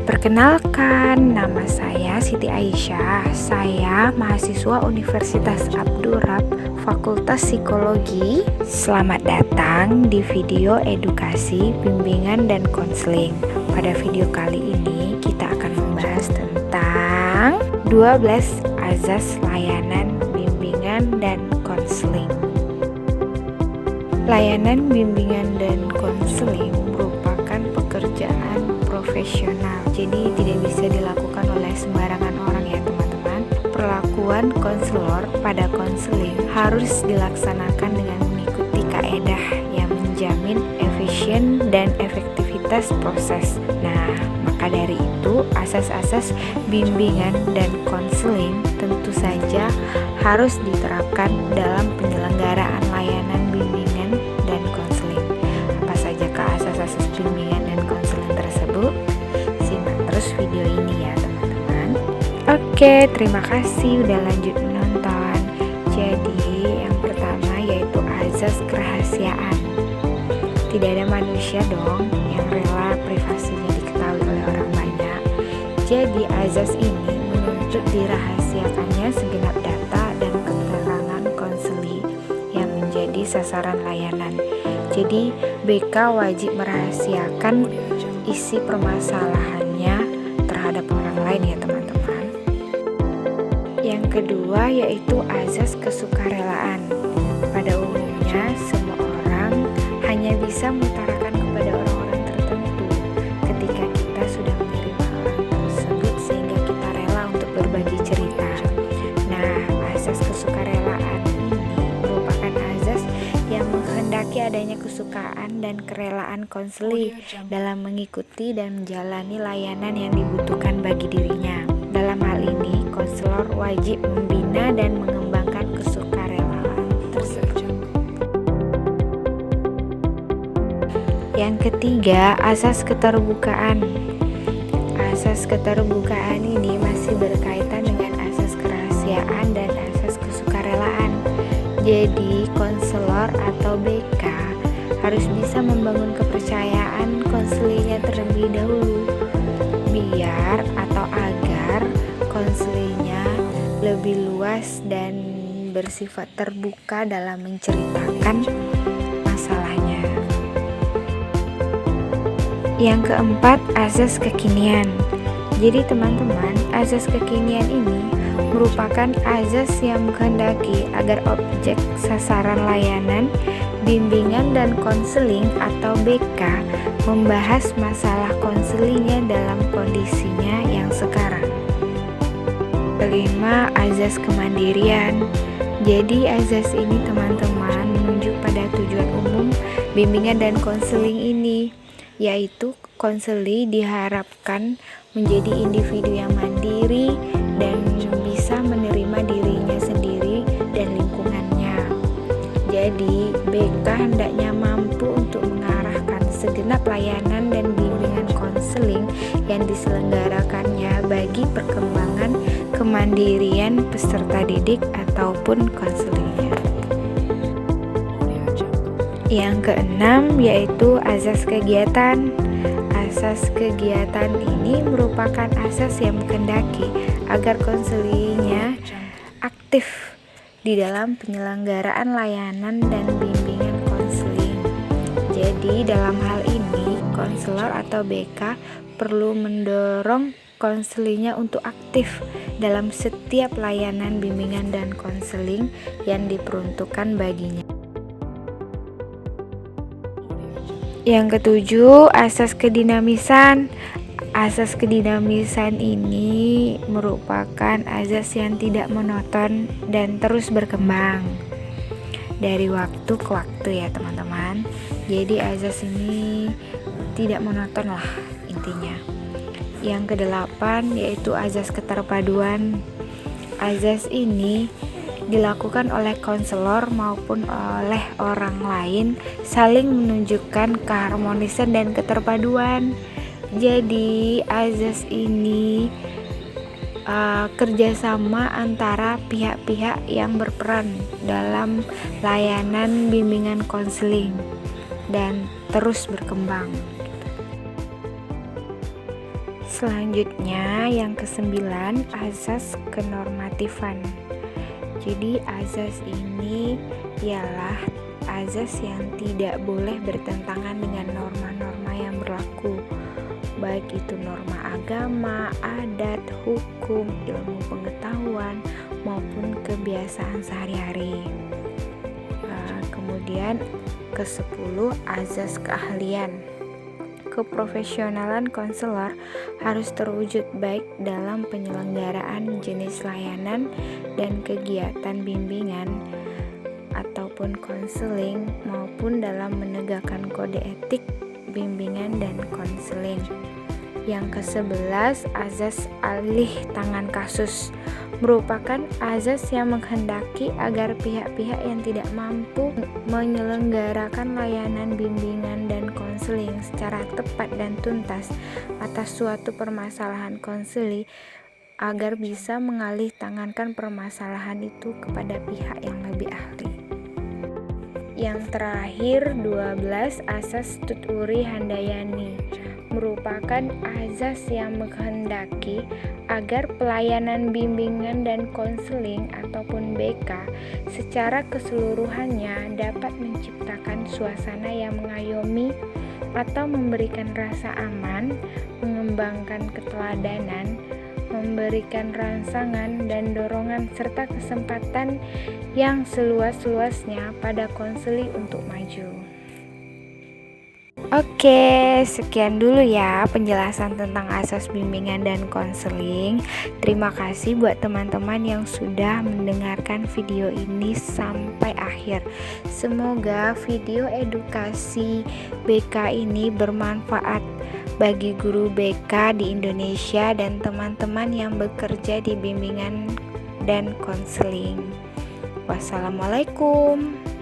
Perkenalkan, nama saya Siti Aisyah. Saya mahasiswa Universitas Abdurrab, Fakultas Psikologi. Selamat datang di video edukasi, bimbingan, dan konseling. Pada video kali ini kita akan membahas tentang 12 azas layanan bimbingan dan konseling. Layanan bimbingan dan konseling merupakan pekerjaan profesional, jadi tidak bisa dilakukan oleh sembarangan orang ya teman-teman. Perlakuan konselor pada konseling harus dilaksanakan dengan mengikuti kaedah yang menjamin efisien dan efektivitas proses. Nah, maka dari itu asas-asas bimbingan dan konseling tentu saja harus diterapkan dalam penyelenggaraan layanan bimbingan dan konseling. Apa saja asas-asas bimbingan dan konseling tersebut? Simak terus video ini ya teman-teman. Oke, terima kasih udah lanjut menonton. Jadi yang pertama yaitu azas kerahasiaan. Tidak ada manusia dong yang rela privasinya diketahui oleh orang banyak. Jadi azas ini menuntut dirahasiakannya segenap data dan keterangan konseli yang menjadi sasaran layanan. Jadi BK wajib merahasiakan isi permasalahannya terhadap orang lain ya teman-teman. Yang kedua yaitu azas kesukarelaan. Pada umumnya semua orang hanya bisa mengutarakan kepada orang-orang tertentu ketika kita sudah menerima orang tersebut sehingga kita rela untuk berbagi cerita. Nah, azas kesukarelaan ini merupakan azas yang menghendaki adanya kesukaan dan kerelaan konseli dalam mengikuti dan menjalani layanan yang dibutuhkan bagi dirinya. Dalam hal ini, konselor wajib membina dan mengembangkan kesukarelaan tersebut. Yang ketiga, asas keterbukaan. Asas keterbukaan ini masih berkaitan dengan asas kerahasiaan dan asas kesukarelaan. Jadi, konselor atau BK harus bisa membangun kepercayaan konselinya terlebih dahulu, biar atau agar konselinya lebih luas dan bersifat terbuka dalam menceritakan masalahnya. Yang keempat, azas kekinian. Jadi teman-teman, azas kekinian ini merupakan azas yang menghendaki agar objek sasaran layanan, bimbingan dan konseling atau BK membahas masalah konselinya dalam kondisinya yang sekarang. Kelima, azas kemandirian. Jadi azas ini teman-teman menunjuk pada tujuan umum bimbingan dan konseling ini, yaitu konseli diharapkan menjadi individu yang mandiri dan bisa menerima dirinya sendiri dan lingkungannya. Jadi, BK hendaknya mampu untuk mengarahkan segenap layanan dan bimbingan konseling yang diselenggarakannya bagi perkembangan kemandirian peserta didik ataupun konselingnya. Yang keenam yaitu azas kegiatan. Asas kegiatan ini merupakan asas yang menghendaki agar konselinya aktif di dalam penyelenggaraan layanan dan bimbingan konseling. Jadi dalam hal ini konselor atau BK perlu mendorong konselinya untuk aktif dalam setiap layanan bimbingan dan konseling yang diperuntukkan baginya. Yang ketujuh, asas kedinamisan. Asas kedinamisan ini merupakan azas yang tidak monoton dan terus berkembang dari waktu ke waktu ya teman-teman. Jadi azas ini tidak monoton lah intinya. Yang kedelapan yaitu azas keterpaduan. Azas ini dilakukan oleh konselor maupun oleh orang lain saling menunjukkan keharmonisan dan keterpaduan. Jadi azas ini kerjasama antara pihak-pihak yang berperan dalam layanan bimbingan konseling dan terus berkembang. Selanjutnya yang kesembilan, azas kenormatifan. Jadi azas ini ialah azas yang tidak boleh bertentangan dengan norma-norma yang berlaku, baik itu norma agama, adat, hukum, ilmu pengetahuan, maupun kebiasaan sehari-hari. Kemudian ke-10, azas keahlian. Keprofesionalan konselor harus terwujud baik dalam penyelenggaraan jenis layanan dan kegiatan bimbingan ataupun konseling maupun dalam menegakkan kode etik bimbingan dan konseling. Yang ke-11, azas alih tangan kasus merupakan azas yang menghendaki agar pihak-pihak yang tidak mampu menyelenggarakan layanan bimbingan dan konseling secara tepat dan tuntas atas suatu permasalahan konseling agar bisa mengalih tangankan permasalahan itu kepada pihak yang lebih ahli. Yang terakhir 12, asas tuturi handayani merupakan azas yang menghendaki agar pelayanan bimbingan dan konseling ataupun BK secara keseluruhannya dapat menciptakan suasana yang mengayomi atau memberikan rasa aman, mengembangkan keteladanan, memberikan rangsangan dan dorongan serta kesempatan yang seluas-luasnya pada konseli untuk maju. Oke, sekian dulu ya penjelasan tentang asas bimbingan dan konseling. Terima kasih buat teman-teman yang sudah mendengarkan video ini sampai akhir. Semoga video edukasi BK ini bermanfaat bagi guru BK di Indonesia dan teman-teman yang bekerja di bimbingan dan konseling. Wassalamualaikum.